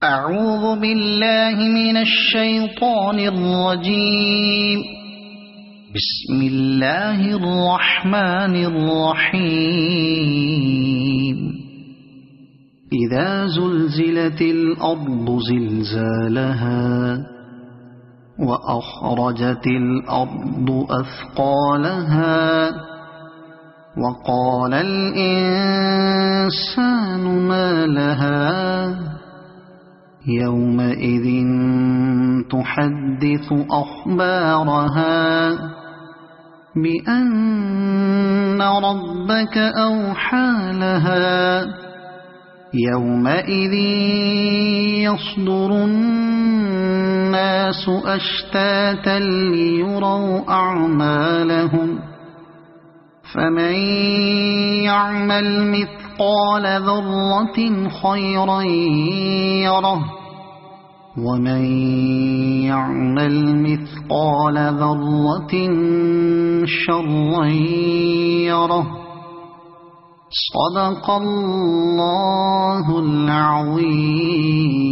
أعوذ بالله من الشيطان الرجيم. بسم الله الرحمن الرحيم. إذا زلزلت الأرض زلزالها وأخرجت الأرض أثقالها وقال الإنسان ما لها يومئذ تحدث أخبارها بأن ربك أوحى لها يومئذ يصدر الناس أشتاتا ليروا أعمالهم فمن يعمل مثقال ذرة خيرا يره ومن يعمل مثقال ذرة شرا يره. صدق الله العظيم.